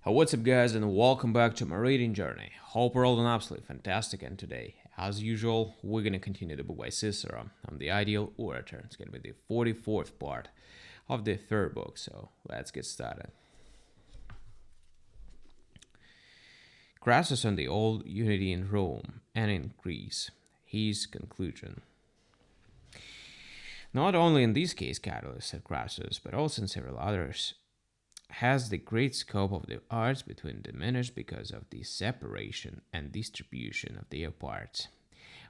What's up, guys, and welcome back to my reading journey. Hope we're all doing absolutely fantastic. And today, as usual, we're gonna continue the book by Cicero on the ideal orator. It's gonna be the 44th part of the third book. So let's get started. Crassus on the old unity in Rome and in Greece. His conclusion. Not only in this case, Catalyst, said Crassus, but also in several others, has the great scope of the arts between diminished because of the separation and distribution of their parts?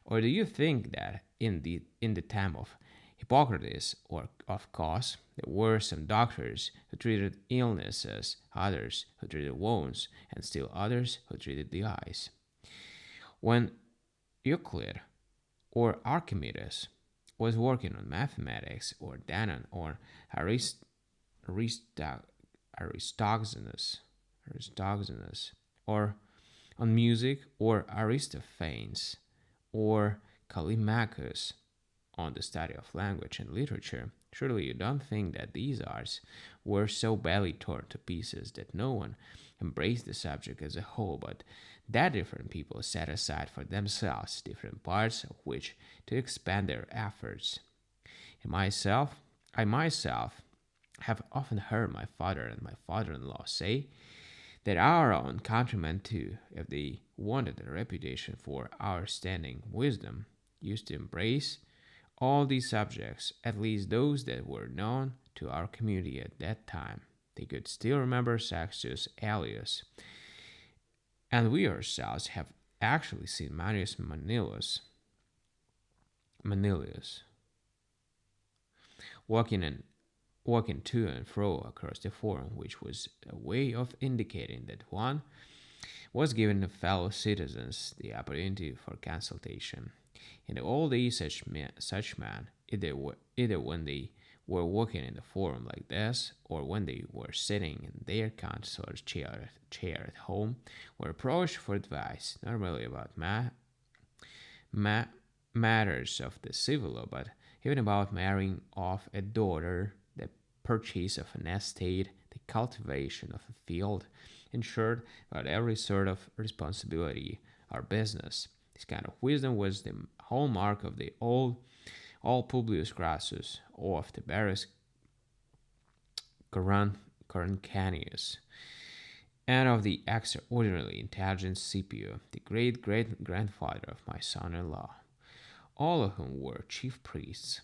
Or do you think that in the time of Hippocrates or of Cos, there were some doctors who treated illnesses, others who treated wounds, and still others who treated the eyes? When Euclid or Archimedes was working on mathematics, or Danon or Aristoxenus, or on music, or Aristophanes, or Callimachus on the study of language and literature, surely you don't think that these arts were so badly torn to pieces that no one embraced the subject as a whole, but that different people set aside for themselves different parts of which to expand their efforts. I myself have often heard my father and my father-in-law say that our own countrymen too, if they wanted a reputation for outstanding wisdom, used to embrace all these subjects, at least those that were known to our community at that time. They could still remember Sextus Aelius, and we ourselves have actually seen Manius Manilius walking in walking to and fro across the forum, which was a way of indicating that one was giving the fellow citizens the opportunity for consultation. In the old days, such men, either when they were walking in the forum like this, or when they were sitting in their counselor's chair at home, were approached for advice, not merely about matters of the civil law, but even about marrying off a daughter, the purchase of an estate, the cultivation of a field, in short, about every sort of responsibility or business. This kind of wisdom was the hallmark of the old Publius Crassus, or of Tiberius Coruncanius, and of the extraordinarily intelligent Scipio, the great great grandfather of my son in law, all of whom were chief priests.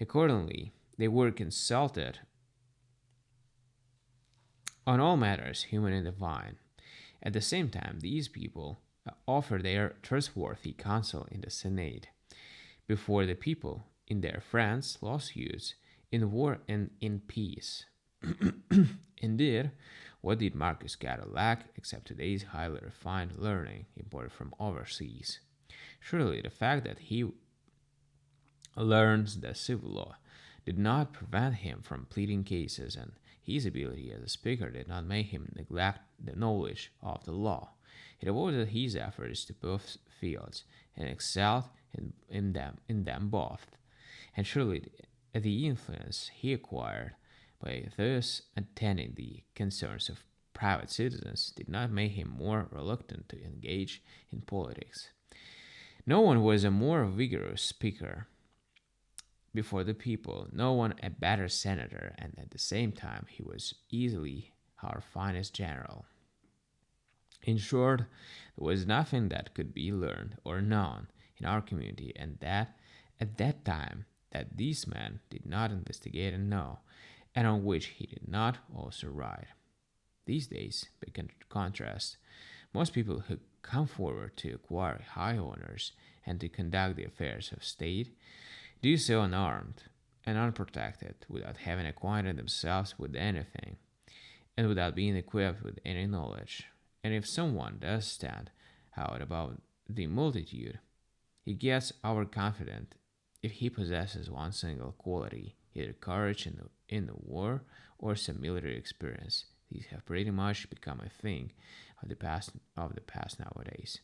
Accordingly, they were consulted on all matters human and divine. At the same time, these people offered their trustworthy counsel in the Senate, before the people, in their friends' lawsuits, in war and in peace. Indeed, what did Marcus Cato lack except today's highly refined learning imported from overseas? Surely the fact that he learns the civil law did not prevent him from pleading cases, and his ability as a speaker did not make him neglect the knowledge of the law. He devoted his efforts to both fields and excelled in them both. And surely the influence he acquired by thus attending the concerns of private citizens did not make him more reluctant to engage in politics. No one was a more vigorous speaker before the people, no one a better senator, and at the same time he was easily our finest general. In short, there was nothing that could be learned or known in our community, and that at that time that these men did not investigate and know, and on which he did not also write. These days, by contrast, most people who come forward to acquire high honors and to conduct the affairs of state do so unarmed and unprotected, without having acquainted themselves with anything, and without being equipped with any knowledge. And if someone does stand out above the multitude, he gets overconfident if he possesses one single quality, either courage in the war or some military experience. These have pretty much become a thing of the past nowadays.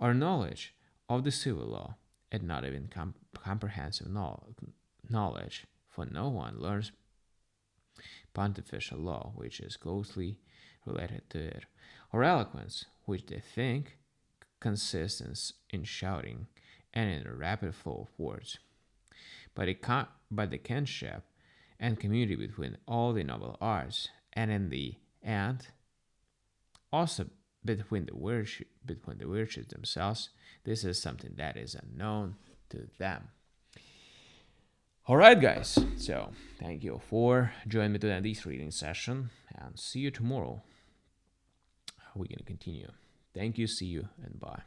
Our knowledge of the civil law, and not even comprehensive knowledge, for no one learns pontifical law, which is closely related to it, or eloquence, which they think consists in shouting and in a rapid flow of words. But the kinship and community between all the noble arts, and in the end, also between the virtues themselves, this is something that is unknown to them. All right, guys. So thank you for joining me today in this reading session, and see you tomorrow. We're gonna continue. Thank you. See you, and bye.